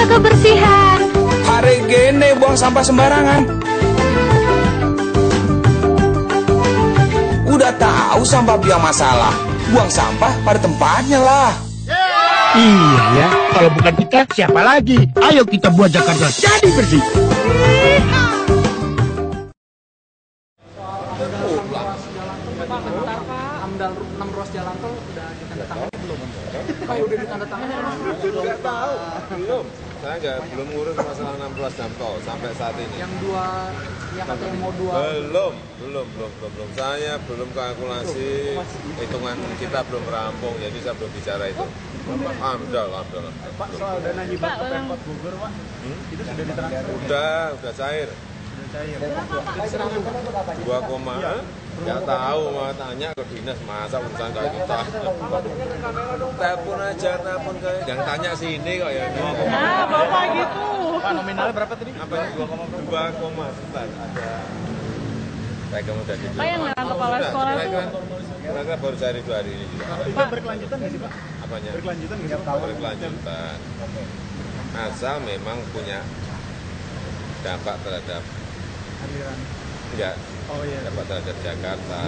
kebersihan. Hari gini buang sampah sembarangan. Udah tahu sampah biang masalah, buang sampah pada tempatnya lah. Iya ya, kalau bukan kita siapa lagi? Ayo kita buat Jakarta jadi bersih. Amdal 6 ruas jalan tol udah ditandatangani belum? Pak udah ditandatangani? Nggak tahu, belum. Saya belum ngurus masalah 6 ruas jalan tol sampai saat ini. Yang dua, yang katanya mau dua. Belum. Saya belum kalkulasi, hitungan kita belum rampung, jadi saya belum bicara itu. Amdal. Pak, soal dana hibah ke Pemkot Bogor, Pak, itu sudah ditransfer? Udah cair. Dua koma, nggak tahu, mau tanya ke dinas, masa urusan kayak kita. Telepon aja, yang tanya sini kok ya. Nah, Bapak gitu. Pak, nominalnya berapa tadi? Apanya? 2, sebentar, ada. Saya kamu udah Pak yang larang kepala sekolah tuh. Mereka baru cari 2 hari ini juga. Pak, berkelanjutan nggak sih, Pak? Apanya? Berkelanjutan nggak sih? Berkelanjutan. Asal memang punya dampak terhadap Aliran. enggak, Oh iya. dampak terhadap Jakarta.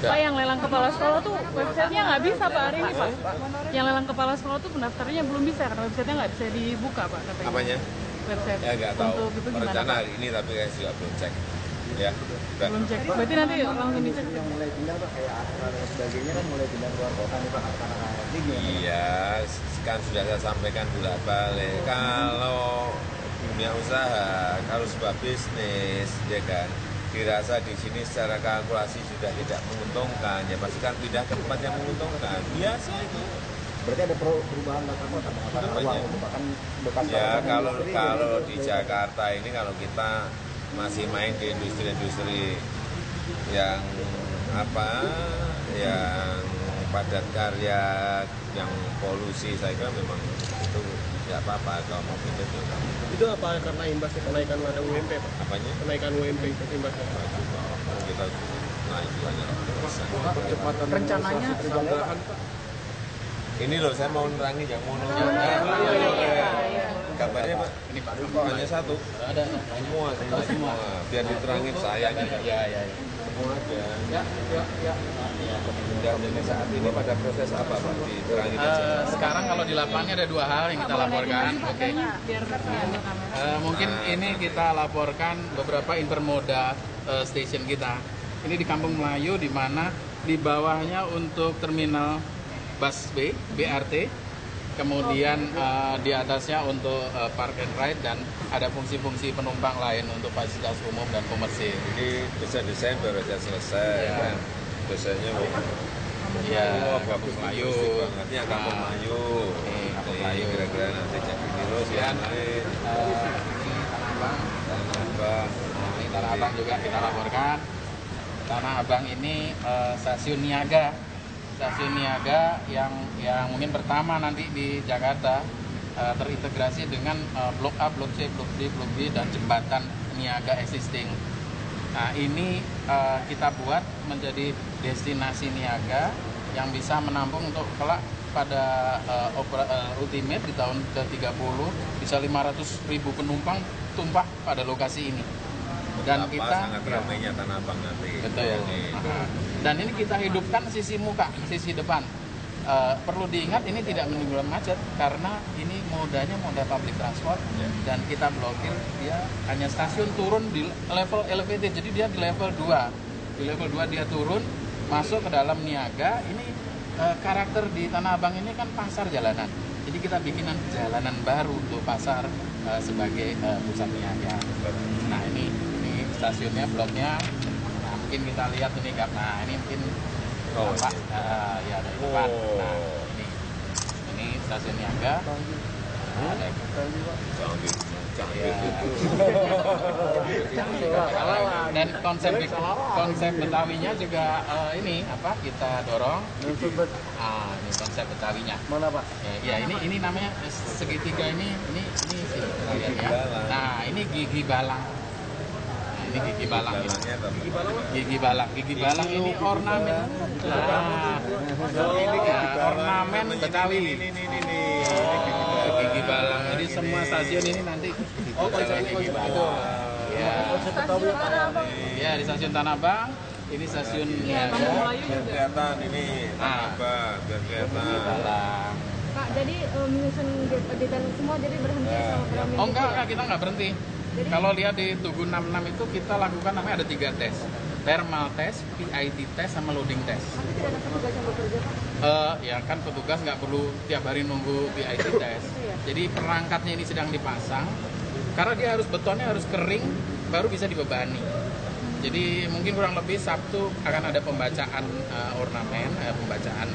Pak yang lelang kepala sekolah tuh websitenya nggak bisa Pak hari ini Pak. Yang lelang kepala sekolah tuh pendaftarnya belum bisa karena websitenya nggak bisa dibuka Pak katanya. Apanya? Website. Ya nggak tahu. Untuk itu gimana Rencana Pak? hari ini tapi kayak juga belum cek. Ya, udah. Belum cek. Berarti nanti langsung dicek. Yang mulai pindah, Pak, kayak Astra dan sebagainya kan mulai pindah keluar kota nih, Pak, anak-anak. Ini gimana? Iya, kan sudah saya sampaikan bolak-balik. Kalau dunia usaha, kalau sebuah bisnis, ya kan, dirasa di sini secara kalkulasi sudah tidak menguntungkan, ya pasti kan pindah ke tempat yang menguntungkan. Biasa itu. Berarti ada perubahan tata kota, Apanya? bekas Ya kalau di Jakarta ini kalau kita masih main di industri-industri yang yang padat karya, yang polusi, saya kira memang itu tidak apa-apa kalau mau pindah juga. Itu apa karena imbasnya kenaikan ada UMP, Pak? Apanya? Kenaikan UMP itu imbasnya. Kita naik banyak. Rencananya Ini loh saya mau nerangi yang mononya. Gambarnya Pak. Ini Pak. Hanya satu. ada Semua. Biar diterangin saya. ya. Semua ada. Ya. Dan ini saat ini pada proses apa Pak? Diterangin aja. Sekarang kalau di lapangan ada 2 hal yang kita laporkan. Oke. Mungkin ini kita laporkan beberapa intermoda station kita. Ini di Kampung Melayu di mana di bawahnya untuk terminal busway BRT, kemudian di atasnya untuk park and ride dan ada fungsi-fungsi penumpang lain untuk fasilitas umum dan komersil. Ini desain baru saja selesai Ya. kan. Desainnya Ya, Kampung Melayu. Nanti yang Kampung Melayu. Kampung Melayu. Kira-kira nanti jadi terus Dan yang lain. ini Tanah Abang. Tanah Ini Tanah Abang juga kita laporkan. Tanah Abang ini stasiun niaga yang mungkin pertama nanti di Jakarta, terintegrasi dengan Blok A, Blok C, Blok D, Blok B dan jembatan niaga existing. Nah ini kita buat menjadi destinasi niaga yang bisa menampung untuk kelak pada ultimate di tahun ke-30 bisa 500.000 penumpang tumpah pada lokasi ini. Dan kita sangat ramainya Tanah Abang nanti. Betul. Dan ini kita hidupkan sisi muka, sisi depan. Perlu diingat ini tidak menimbulkan macet karena ini modanya moda public transport dan kita blokir dia hanya stasiun turun di level elevated, jadi dia di level 2. Di level 2 dia turun masuk ke dalam niaga. Ini karakter di Tanah Abang ini kan pasar jalanan. Jadi kita bikinan jalanan baru untuk pasar sebagai pusat niaga. Nah ini stasiunnya, bloknya. Nah, mungkin kita lihat ini karena ini mungkin Pak, ya dari depan. Nah, ini stasiun niaga. Ada dan konsep Betawinya juga ini apa kita dorong. Ini konsep Betawinya. Mana, Pak? Ya ini namanya segitiga ini sih kita lihat ya. Nah ini gigi balang. Ini gigi balang ini. Gigi balang ini ornamen. Ornamen Betawi. Gigi balang. Jadi semua stasiun ini nanti jalan kayak gimana. Ya. Stasiun Tanah Abang. Ya, di stasiun Tanah Abang. Ini stasiun Iya, Kampung Melayu Biar juga. kelihatan ini apa, biar kelihatan. Kak, jadi menyusun detail semua jadi berhenti sama Pramin? Oh enggak, kita nggak berhenti. Kalau lihat di Tugu 66 itu kita lakukan namanya ada 3 tes. Thermal test, PIT test, sama loading test. Tapi tidak ada petugas yang bekerja, Pak? Ya kan petugas nggak perlu tiap hari nunggu PIT test. Jadi perangkatnya ini sedang dipasang, karena dia harus betonnya harus kering, baru bisa dibebani. Jadi mungkin kurang lebih Sabtu akan ada pembacaan ornamen, pembacaan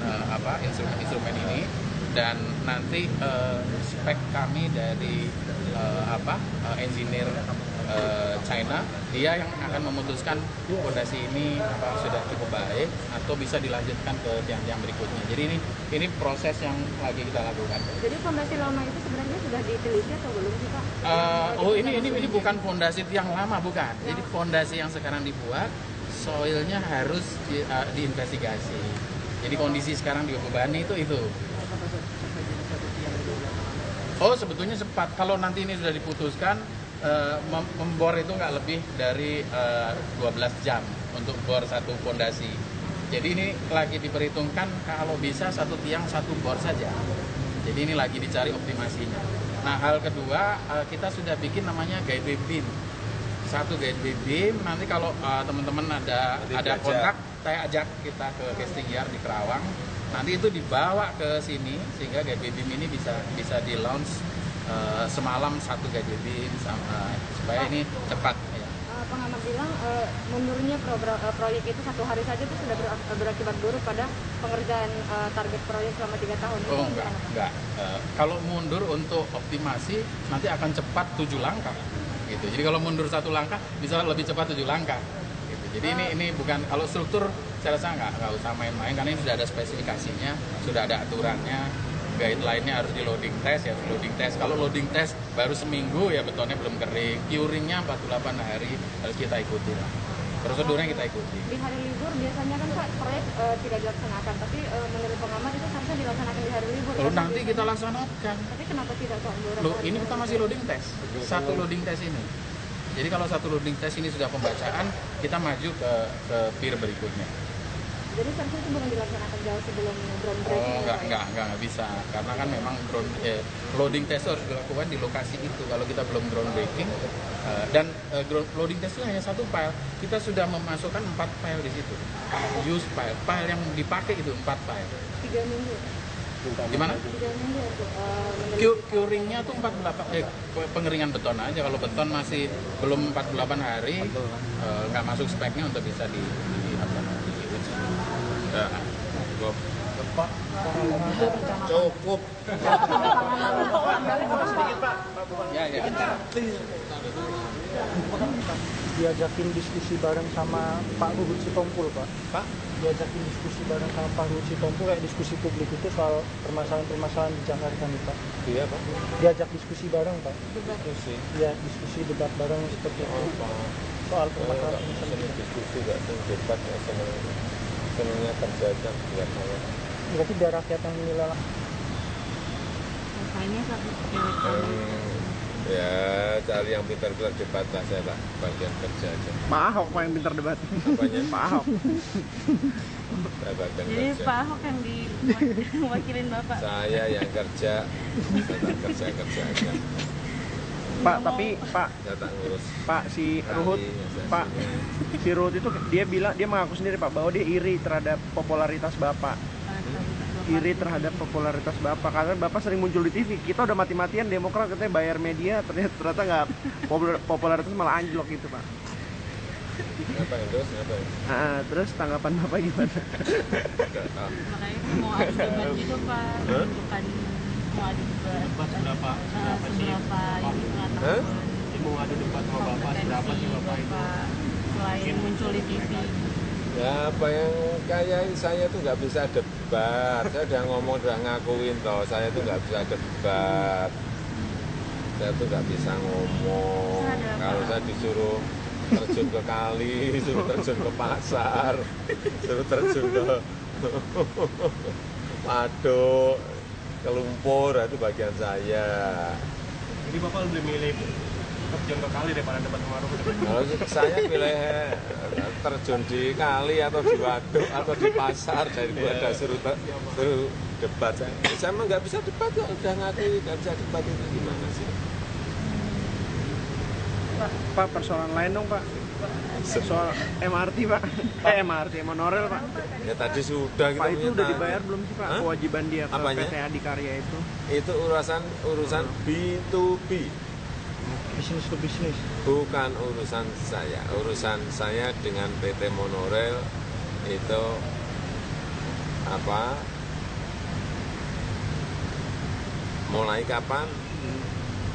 instrumen ini, dan nanti spek kami dari engineer China, dia yang akan memutuskan fondasi ini sudah cukup baik atau bisa dilanjutkan ke tiang-tiang berikutnya. Jadi ini proses yang lagi kita lakukan. Jadi fondasi lama itu sebenarnya sudah diteliti atau belum sih, Pak? Ini bukan fondasi tiang lama, bukan. Jadi fondasi yang sekarang dibuat, soilnya harus diinvestigasi. Jadi kondisi sekarang di Bebani itu. Oh, sebetulnya cepat. Kalau nanti ini sudah diputuskan, membor itu nggak lebih dari 12 jam untuk bor satu fondasi. Jadi ini lagi diperhitungkan kalau bisa satu tiang satu bor saja. Jadi ini lagi dicari optimasinya. Nah, hal kedua, kita sudah bikin namanya gateway beam. Satu gateway beam, nanti kalau teman-teman ada kontak, saya ajak kita ke casting yard di Kerawang. Nanti itu dibawa ke sini sehingga gateway beam ini bisa di launch semalam satu gateway beam supaya ini cepat. Ya. Pengamat bilang mundurnya proyek itu 1 hari saja itu sudah berakibat buruk pada pengerjaan target proyek selama 3 tahun. Oh enggak. Kalau mundur untuk optimasi nanti akan cepat 7 langkah. Gitu. Jadi kalau mundur 1 langkah bisa lebih cepat 7 langkah. Gitu. Jadi ini bukan, kalau struktur saya rasa nggak usah main-main karena ini sudah ada spesifikasinya, sudah ada aturannya, guideline-nya harus di loading test ya, loading test. Kalau loading test baru seminggu ya betonnya belum kering, curingnya 48 hari harus kita ikuti lah. Prosedurnya kita ikuti. Di hari libur biasanya kan Pak proyek tidak dilaksanakan, tapi menurut pengamat itu seharusnya dilaksanakan di hari libur. Lalu nanti kita laksanakan. Tapi kenapa tidak Pak? Ini kita masih loading test, satu loading test ini. Jadi kalau satu loading test ini sudah pembacaan, kita maju ke pier berikutnya. Jadi seharusnya itu bukan dilaksanakan jauh sebelum ground breaking? Oh, enggak bisa. Karena kan memang loading test harus dilakukan di lokasi itu. Kalau kita belum ground breaking, dan loading test itu hanya 1 file. Kita sudah memasukkan 4 file di situ. Use file yang dipakai itu 4 file. 3 minggu? Gimana? 3 minggu Curingnya tuh 48, pengeringan beton aja. Kalau beton masih belum 48 hari, nggak masuk speknya untuk bisa di Ya, cukup. Sedikit Pak. Ya. Diajakin diskusi bareng sama Pak Luhut Sitompul, Pak. Diajakin diskusi bareng sama Pak Luhut Sitompul kayak diskusi publik itu soal permasalahan di Jakarta nih, Pak. Iya, Pak. Diajak diskusi bareng, Pak. Diskusi. Iya, diskusi debat bareng seperti itu. Soal permasalahan Diskusi nggak debat, senangnya kerja aja buat saya. berarti biar rakyat yang menilai. Makanya satu Ya, cari yang pintar-pintar debat lah, saya lah bagian kerja aja. Pak Ahok yang pintar debat. Apanya? Pak Ahok. Saya bagian Jadi kerja. Pak Ahok yang diwakilin Bapak. Saya yang kerja, saya kerja aja. Pak, tapi Pak, Saya tak ngurus. Pak si Ruhut, Pak si Ruhut itu dia mengaku sendiri Pak bahwa dia iri terhadap popularitas Bapak. Iri terhadap popularitas Bapak karena Bapak sering muncul di TV. Kita udah mati-matian Demokrat katanya bayar media, ternyata nggak, popularitas malah anjlok gitu Pak. Ngapain terus? Terus tanggapan Bapak gimana? Nggak tahu. Makanya mau adu debat gitu Pak. Bukan mau adu debat. Seberapa ini mengatakan Mau adu debat sama Bapak, seberapa sih Bapak itu? selain muncul di TV. Ya, apa yang kayak saya tuh nggak bisa debat. Saya udah ngomong, udah ngakuin toh, saya tuh nggak bisa debat. Saya tuh nggak bisa ngomong. Kalau saya disuruh terjun ke kali, suruh terjun ke pasar, suruh terjun ke waduk, ke lumpur, itu bagian saya. Jadi Bapak lebih milih terjun ke kali daripada debat sama Ruhut? Kalau saya pilih terjun di kali atau di waduk atau di pasar daripada suruh debat. Saya mah nggak bisa debat kok, udah ngaku nggak bisa debat itu gimana sih? Pak, persoalan lain dong Pak. Soal MRT Pak. MRT monorail Pak. Ya tadi sudah kita Pak itu udah menyatakan. dibayar belum sih Pak kewajiban dia ke Apanya? PT Adikarya itu? Itu urusan B2B. Bisnis ke bisnis. Bukan urusan saya. Urusan saya dengan PT Monorail itu apa? Mulai kapan?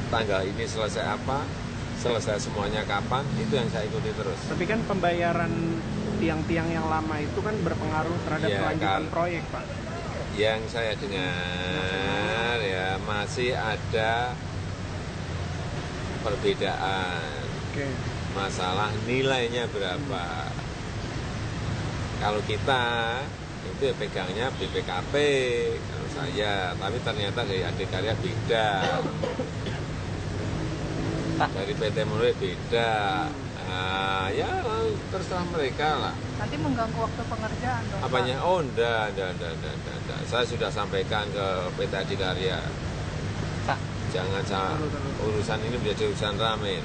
Tanggal ini selesai apa? Selesai semuanya kapan? Itu yang saya ikuti terus. Tapi kan pembayaran tiang-tiang yang lama itu kan berpengaruh terhadap Ya, kelanjutan proyek Pak. Yang saya dengar ya masih ada perbedaan. Oke. Masalah nilainya berapa. Kalau kita itu ya pegangnya BPKP kalau saya, tapi ternyata dari Adikarya beda. Dari PT Monorail beda. Nah, ya terserah mereka lah. Nanti mengganggu waktu pengerjaan dong. Apanya? Oh, enggak. Saya sudah sampaikan ke PT Adikarya. Jangan urusan ini menjadi urusan ramai.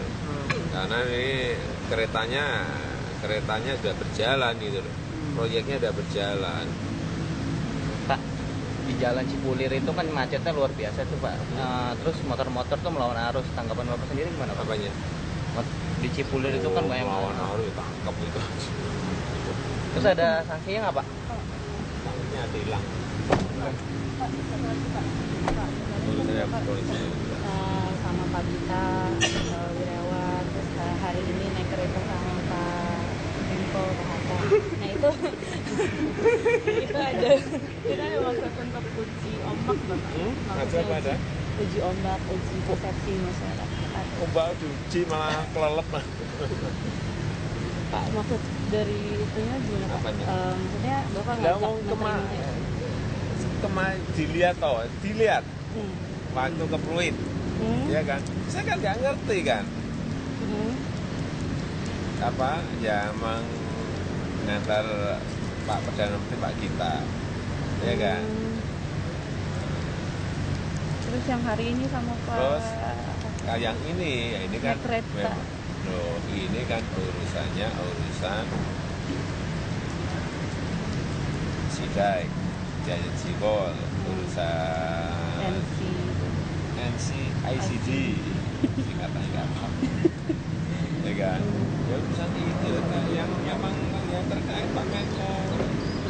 Karena ini keretanya sudah berjalan gitu loh. Proyeknya sudah berjalan. Pak, di jalan Cipulir itu kan macetnya luar biasa tuh Pak. Terus motor-motor tuh melawan arus. Tanggapan Bapak sendiri gimana Pak? Apanya? Di Cipulir itu kan banyak melawan arus tangkap itu. Terus ada sanksinya nggak Pak? Sanksinya hilang. Polisi. Sama Pak Gita, Wirawan, terus hari ini naik kereta sama Pak Menko, Pak Hatta. Nah itu ada Kita ada maksud untuk uji ombak Bapak. Ada apa ada? uji ombak, uji persepsi masyarakat. Ombak diuji malah kelelep. Pak, maksud dari itunya gimana Pak? Apanya? Maksudnya Bapak Lah nggak mau dilihat waktu ke Pluit, ya kan? Saya kan nggak ngerti kan, apa ya mengantar Pak Perdana Menteri Pak Gita, ya kan? Terus yang hari ini sama Pak. Terus yang ini, ya ini kan naik kereta. memang, loh, ini kan urusan Sidai, Giant Cibol, urusan ICD, singkatannya gampang, ya kan? Ya urusan itu yang memang yang terkait makanya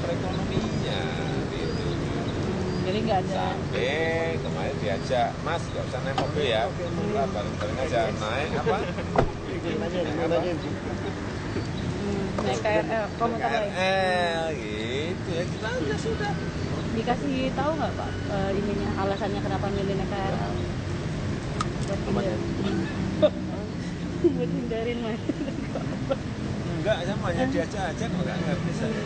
perekonominya gitu. Jadi nggak ada. Sampai kemarin diajak, Mas nggak usah naik mobil ya, bareng-bareng aja naik apa? Naik KRL, komuter lain. KRL gitu ya, kita sudah. Dikasih tahu nggak Pak ininya alasannya kenapa milih naik KRL? Buat hindarin mas. Enggak, sama hanya diajak aja kok nggak ngerti saya.